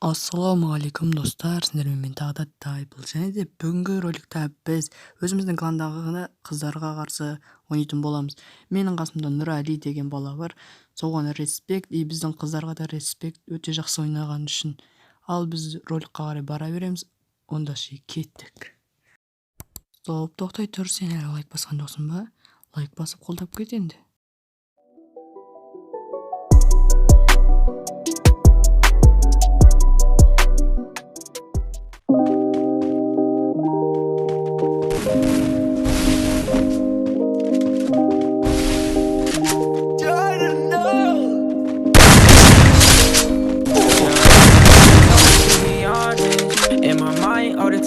Ассалаумағалейкум достар, сіздермен тағы да Тайпыл. Және де бүгінгі роликта біз өзіміздің кландағы қыздарға қарсы ойнайтын боламыз. Менің қасымда Нұрәли деген бала бар. Соған респект, и біздің қыздарға да респект, өте жақсы ойнаған үшін. Ал біз роликқа қарай бара береміз. Онда кеттік. Стоп, тоқтай тұр, сен әлі лайк басқан жоқсың ба? Лайк басып қолдап кет енді.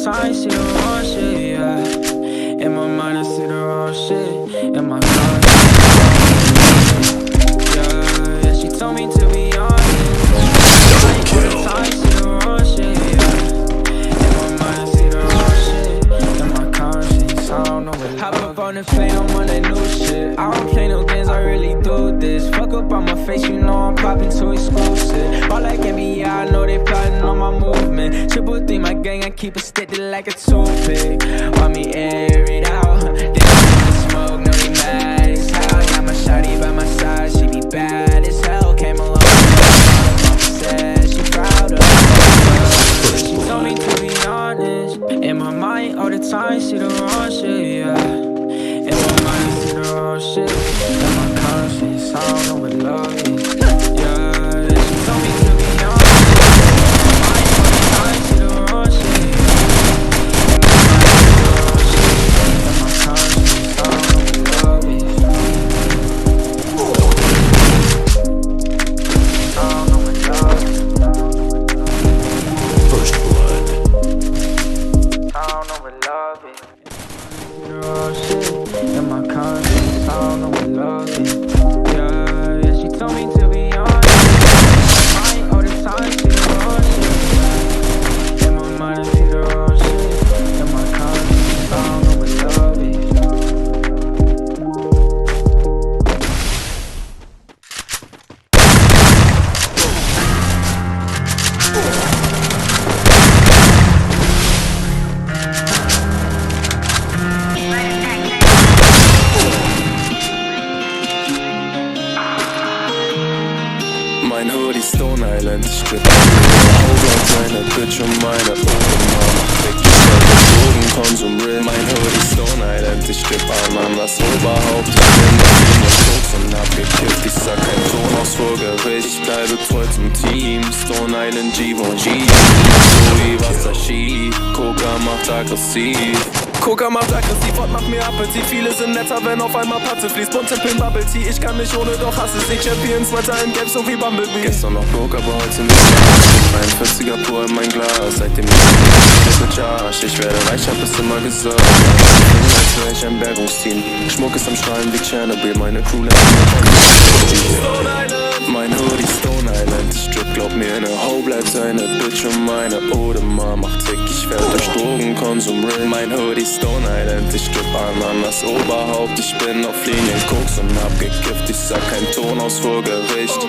I see the wrong shit, yeah. In my mind, I see the wrong shit. In my car, yeah. She told me to be honest. All the time, see the wrong shit, yeah. In my mind, I see the wrong shit. In my conscience, I don't know what. Hop up on the fame, I'm on that new shit. I don't play no games, I really do this. Fuck up on my face, you know I'm popping too exclusive. All that can be, yeah, I know they plotting on my movement. Triple D, my gang, I keep it steady like a toothpick. Want me air it out. They don't want to smoke, no, they mad as hell. Got my shawty by my side, she be bad as hell. Came along, mama said she proud of me. She told me to be honest. In my mind, all the time, see the wrong shit, yeah. In my mind, see the wrong shit. In my conscience, I don't know what love is. Yeah, she told me to be honest. Mein Hoodie Stone Island, ich strip Hauptlaut seine Bitch und meine Oma macht weg, ich werde Drogen konsumieren. Mein Hoodie Stone Island, ich strip an das Oberhaupt. Ich bin auf den Koks und hab gekifft, ich sag kein Ton aus vor Gericht. Ich bleibe treu zum Team, Stone Island, Givenchy. Zoe, Wasser, Ski, Coca macht aggressiv. Coca macht aggressiv und macht mir Appetit. Viele sind netter, wenn auf einmal Patze fließt. Bunte Pin, Bubble Tea, ich kann nicht ohne, doch hasse sie. Champions, weiter in Gelb, so wie Bumblebee. Gestern noch Broke, aber heute sind wir 41er pur in mein Glas. Seitdem ich mit Josh, ich werde reich, hab es immer gesagt. Als wäre ich ein Bergungsteam. Schmuck ist am Strahlen wie Chernobyl, meine Crew lässt mein Hoodie Stone Island, ich strip, glaub mir, ne Ho bleibt seine Bitch und meine Odema macht Tick, ich werd durch Drogen konsumieren. Mein Hoodie Stone Island, ich strip an das Oberhaupt, ich bin auf Linien Koks und hab gekifft, ich sag kein Ton aus vor Gericht.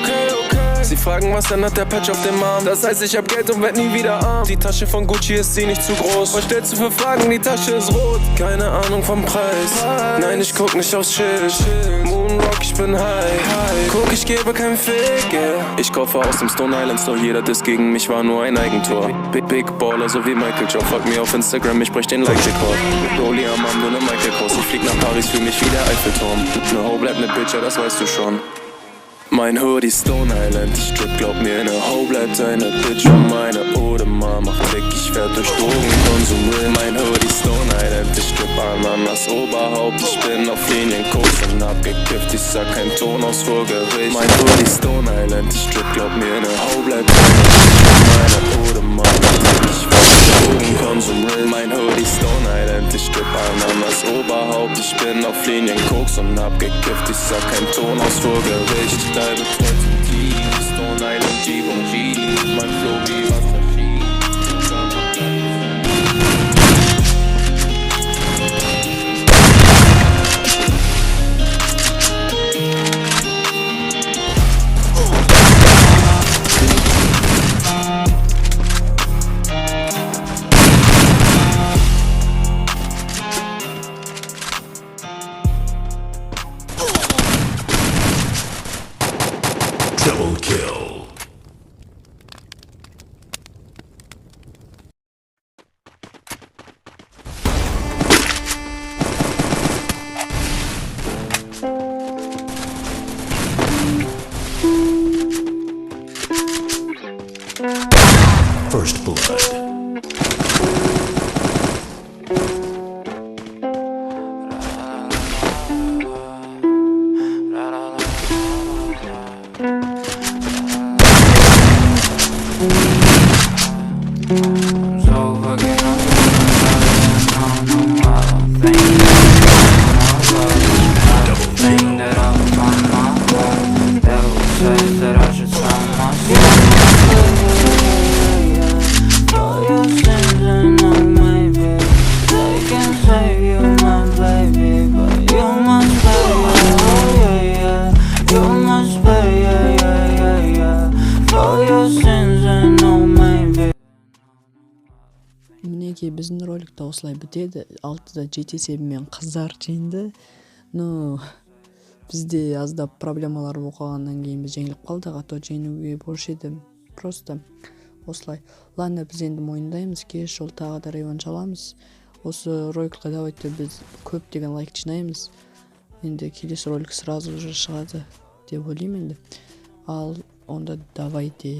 Sie fragen, was ändert der Patch auf dem Arm? Das heißt, ich hab Geld und werd nie wieder arm. Die Tasche von Gucci ist sie nicht zu groß. Was stellst du für Fragen? Die Tasche ist rot. Keine Ahnung vom Preis. Nein, ich guck nicht aufs Schild. Moonrock, ich bin high. Guck, ich gebe kein Fick, yeah. Ich kaufe aus dem Stone Island Store. Jeder Diss gegen mich war nur ein Eigentor. Big Baller, so wie Michael Joe. Folgt mir auf Instagram, ich brech den Like-Rekord. Rolli am Arm, du ne Michael Kors. Ich flieg nach Paris, fühl mich wie der Eiffelturm. Ne Ho bleibt ne Bitch, ja, das weißt du schon. Mein Hoodie Stone Island, ich strip, glaub mir, ne Ho bleibt seine Bitch und meine Odema macht Tick, ich werd durch Drogen konsumieren. Mein Hoodie Stone Island, ich strip an das Oberhaupt, ich bin auf Linien Koks und hab gekifft, ich sag kein Ton aus vor Gericht. Mein Hoodie Stone Island, ich strip, glaub mir, ne Ho bleibt seine Bitch und meine Odema macht Tick, ich werd durch Drogen konsumieren. Mein Hoodie Stone Island, ich strip an das Oberhaupt, ich bin auf Linien Koks und hab gekifft, ich sag kein Ton aus vor Gericht. Ich bleibe treu zum Team, Stone Island, Givenchy, mein Flow wie Wasser. First Blood. Мінекей біздің роликта осылай бітеді. 6-да 7 есебімен қыздар жеңді. Бізде аздап проблемалар болғаннан кейін біз жеңіліп қалдық, а то жеңуге болушы еді. Просто осылай. Ладно, біз енді мойындаймыз, келесі жолы тағы да реванш аламыз. Осы роликқа давайте біз көптеген лайк жинаймыз. Енді келесі ролик сразу же шығады деп ойлаймын енді. Ал онда давайте.